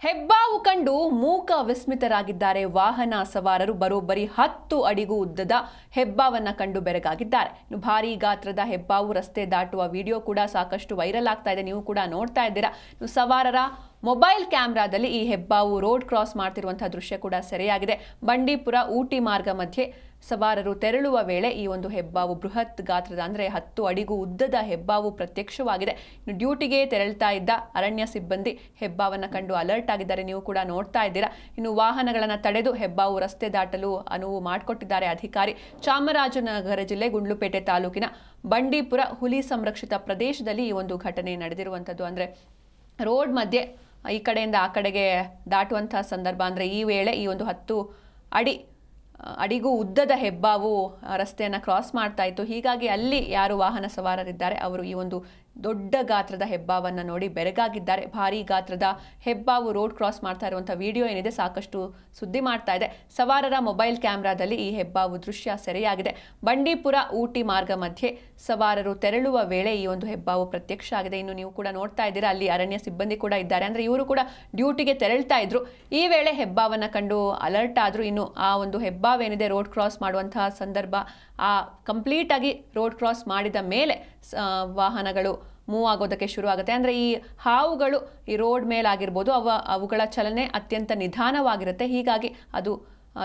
ಹೆಬ್ಬಾವು ಕಂಡು ಮೂಕ ವಿಸ್ಮಿತರಾಗಿದ್ದಾರೆ ವಾಹನ ಸವಾರರು. ಬರೋಬ್ಬರಿ 10 ಅಡಿಗೂ ಉದ್ದದ ಹೆಬ್ಬಾವನ್ನ ಕಂಡು ಬೆರಗಾಗಿದ್ದಾರೆ. ಭಾರೀ ಗಾತ್ರದ ಹೆಬ್ಬಾವು ರಸ್ತೆ ದಾಟುವ ವಿಡಿಯೋ ಕೂಡ ಸಾಕಷ್ಟು ವೈರಲ್ ಆಗ್ತಾ ಇದೆ. ನೀವು ಕೂಡ ನೋಡ್ತಾ ಇದ್ದೀರಾ. ಸವಾರರ ಮೊಬೈಲ್ ಕ್ಯಾಮೆರಾದಲ್ಲಿ ಈ ಹೆಬ್ಬಾವು ರೋಡ್ ಕ್ರಾಸ್ ಮಾಡ್ತಿರುವಂತಹ ದೃಶ್ಯ ಕೂಡ ಸೆರೆಯಾಗಿದೆ. ಬಂಡೀಪುರ ಊಟಿ ಮಾರ್ಗ ಮಧ್ಯೆ ಸವಾರರು ತೆರಳುವ ವೇಳೆ ಈ ಒಂದು ಹೆಬ್ಬಾವು ಬೃಹತ್ ಗಾತ್ರದ ಅಂದರೆ 10 ಅಡಿಗೂ ಉದ್ದದ ಹೆಬ್ಬಾವು ಪ್ರತ್ಯಕ್ಷವಾಗಿದೆ. ಡ್ಯೂಟಿಗೆ ತೆರಳ್ತಾ ಇದ್ದ ಅರಣ್ಯ ಸಿಬ್ಬಂದಿ ಹೆಬ್ಬಾವನ್ನ ಕಂಡು ಅಲರ್ಟ್ ಆಗಿದ್ದಾರೆ. ನೀವು ಕೂಡ ನೋಡ್ತಾ ಇದ್ದೀರಾ. ಇನ್ನು ವಾಹನಗಳನ್ನು ತಡೆದು ಹೆಬ್ಬಾವು ರಸ್ತೆ ದಾಟಲು ಅನುವು ಮಾಡಿಕೊಟ್ಟಿದ್ದಾರೆ ಅಧಿಕಾರಿ. ಚಾಮರಾಜನಗರ ಜಿಲ್ಲೆ ಗುಂಡ್ಲುಪೇಟೆ ತಾಲೂಕಿನ ಬಂಡೀಪುರ ಹುಲಿ ಸಂರಕ್ಷಿತ ಪ್ರದೇಶದಲ್ಲಿ ಈ ಒಂದು ಘಟನೆ ನಡೆದಿರುವಂಥದ್ದು. ಅಂದರೆ ರೋಡ್ ಮಧ್ಯೆ ಈ ಕಡೆಯಿಂದ ಆ ಕಡೆಗೆ ದಾಟುವಂತಹ ಸಂದರ್ಭ. ಅಂದರೆ ಈ ವೇಳೆ ಈ ಒಂದು 10 ಅಡಿಗೂ ಉದ್ದದ ಹೆಬ್ಬಾವು ರಸ್ತೆಯನ್ನು ಕ್ರಾಸ್ ಮಾಡ್ತಾ ಇತ್ತು. ಹೀಗಾಗಿ ಅಲ್ಲಿ ಯಾರು ವಾಹನ ಸವಾರರಿದ್ದಾರೆ ಅವರು ಈ ಒಂದು ದೊಡ್ಡ ಗಾತ್ರದ ಹೆಬ್ಬಾವನ್ನು ನೋಡಿ ಬೆರಗಾಗಿದ್ದಾರೆ. ಭಾರೀ ಗಾತ್ರದ ಹೆಬ್ಬಾವು ರೋಡ್ ಕ್ರಾಸ್ ಮಾಡ್ತಾ ಇರುವಂಥ ವಿಡಿಯೋ ಏನಿದೆ ಸಾಕಷ್ಟು ಸುದ್ದಿ ಮಾಡ್ತಾ ಇದೆ. ಸವಾರರ ಮೊಬೈಲ್ ಕ್ಯಾಮೆರಾದಲ್ಲಿ ಈ ಹೆಬ್ಬಾವು ದೃಶ್ಯ ಸೆರೆಯಾಗಿದೆ. ಬಂಡೀಪುರ ಊಟಿ ಮಾರ್ಗ ಮಧ್ಯೆ ಸವಾರರು ತೆರಳುವ ವೇಳೆ ಈ ಒಂದು ಹೆಬ್ಬಾವು ಪ್ರತ್ಯಕ್ಷ ಆಗಿದೆ. ಇನ್ನು ನೀವು ಕೂಡ ನೋಡ್ತಾ ಇದ್ದೀರಾ, ಅಲ್ಲಿ ಅರಣ್ಯ ಸಿಬ್ಬಂದಿ ಕೂಡ ಇದ್ದಾರೆ. ಅಂದರೆ ಇವರು ಕೂಡ ಡ್ಯೂಟಿಗೆ ತೆರಳ್ತಾ ಇದ್ರು. ಈ ವೇಳೆ ಹೆಬ್ಬಾವನ್ನು ಕಂಡು ಅಲರ್ಟ್ ಆದರು. ಇನ್ನು ಆ ಒಂದು ಹೆಬ್ಬಾವೇನಿದೆ ರೋಡ್ ಕ್ರಾಸ್ ಮಾಡುವಂತಹ ಸಂದರ್ಭ ಕಂಪ್ಲೀಟ್ ಆಗಿ ರೋಡ್ ಕ್ರಾಸ್ ಮಾಡಿದ ಮೇಲೆ ವಾಹನಗಳು ಮೂವ್ ಆಗೋದಕ್ಕೆ ಶುರು ಆಗುತ್ತೆ. ಅಂದರೆ ಈ ಹಾವುಗಳು ಈ ರೋಡ್ ಮೇಲಾಗಿರ್ಬೋದು, ಅವುಗಳ ಚಲನೆ ಅತ್ಯಂತ ನಿಧಾನವಾಗಿರುತ್ತೆ. ಹೀಗಾಗಿ ಅದು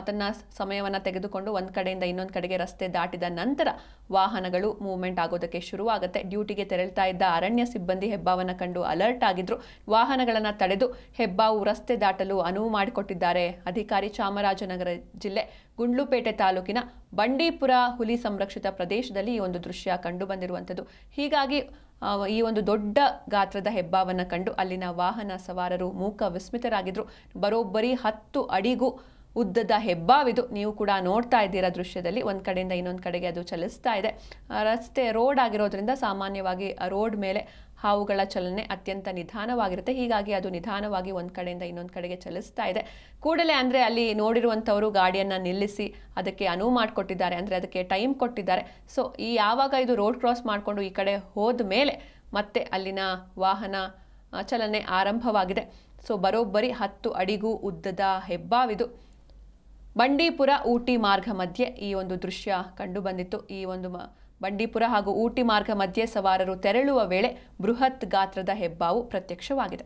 ತನ್ನ ಸಮಯವನ್ನು ತೆಗೆದುಕೊಂಡು ಒಂದು ಕಡೆಯಿಂದ ಇನ್ನೊಂದು ಕಡೆಗೆ ರಸ್ತೆ ದಾಟಿದ ನಂತರ ವಾಹನಗಳು ಮೂವ್ಮೆಂಟ್ ಆಗೋದಕ್ಕೆ ಶುರುವಾಗುತ್ತೆ. ಡ್ಯೂಟಿಗೆ ತೆರಳ್ತಾ ಇದ್ದ ಅರಣ್ಯ ಸಿಬ್ಬಂದಿ ಹೆಬ್ಬಾವನ್ನು ಕಂಡು ಅಲರ್ಟ್ ಆಗಿದ್ರು. ವಾಹನಗಳನ್ನು ತಡೆದು ಹೆಬ್ಬಾವು ರಸ್ತೆ ದಾಟಲು ಅನುವು ಮಾಡಿಕೊಟ್ಟಿದ್ದಾರೆ ಅಧಿಕಾರಿ. ಚಾಮರಾಜನಗರ ಜಿಲ್ಲೆ ಗುಂಡ್ಲುಪೇಟೆ ತಾಲೂಕಿನ ಬಂಡೀಪುರ ಹುಲಿ ಸಂರಕ್ಷಿತ ಪ್ರದೇಶದಲ್ಲಿ ಈ ಒಂದು ದೃಶ್ಯ ಕಂಡು ಬಂದಿರುವಂಥದ್ದು. ಹೀಗಾಗಿ ಈ ಒಂದು ದೊಡ್ಡ ಗಾತ್ರದ ಹೆಬ್ಬಾವನ್ನು ಕಂಡು ಅಲ್ಲಿನ ವಾಹನ ಸವಾರರು ಮೂಕ ವಿಸ್ಮಿತರಾಗಿದ್ರು. ಬರೋಬ್ಬರಿ 10 ಅಡಿಗೂ ಉದ್ದದ ಹೆಬ್ಬಾವಿದು. ನೀವು ಕೂಡ ನೋಡ್ತಾ ಇದ್ದೀರಾ ದೃಶ್ಯದಲ್ಲಿ. ಒಂದು ಕಡೆಯಿಂದ ಇನ್ನೊಂದು ಕಡೆಗೆ ಅದು ಚಲಿಸ್ತಾ ಇದೆ. ರಸ್ತೆ ರೋಡ್ ಆಗಿರೋದ್ರಿಂದ ಸಾಮಾನ್ಯವಾಗಿ ರೋಡ್ ಮೇಲೆ ಹಾವುಗಳ ಚಲನೆ ಅತ್ಯಂತ ನಿಧಾನವಾಗಿರುತ್ತೆ. ಹೀಗಾಗಿ ಅದು ನಿಧಾನವಾಗಿ ಒಂದು ಕಡೆಯಿಂದ ಇನ್ನೊಂದು ಕಡೆಗೆ ಚಲಿಸ್ತಾ ಇದೆ. ಕೂಡಲೇ ಅಂದರೆ ಅಲ್ಲಿ ನೋಡಿರುವಂಥವರು ಗಾಡಿಯನ್ನು ನಿಲ್ಲಿಸಿ ಅದಕ್ಕೆ ಅನುವು ಮಾಡಿಕೊಟ್ಟಿದ್ದಾರೆ. ಅಂದರೆ ಅದಕ್ಕೆ ಟೈಮ್ ಕೊಟ್ಟಿದ್ದಾರೆ. ಸೊ ಯಾವಾಗ ಇದು ರೋಡ್ ಕ್ರಾಸ್ ಮಾಡಿಕೊಂಡು ಈ ಕಡೆ ಹೋದ ಮೇಲೆ ಮತ್ತೆ ಅಲ್ಲಿನ ವಾಹನ ಚಲನೆ ಆರಂಭವಾಗಿದೆ. ಸೊ ಬರೋಬ್ಬರಿ 10 ಅಡಿಗೂ ಉದ್ದದ ಹೆಬ್ಬಾವಿದು. ಬಂಡೀಪುರ ಊಟಿ ಮಾರ್ಗ ಮಧ್ಯೆ ಈ ಒಂದು ದೃಶ್ಯ ಕಂಡು ಬಂದಿತ್ತು. ಈ ಒಂದು ಬಂಡೀಪುರ ಹಾಗೂ ಊಟಿ ಮಾರ್ಗ ಮಧ್ಯೆ ಸವಾರರು ತೆರಳುವ ವೇಳೆ ಬೃಹತ್ ಗಾತ್ರದ ಹೆಬ್ಬಾವು ಪ್ರತ್ಯಕ್ಷವಾಗಿದೆ.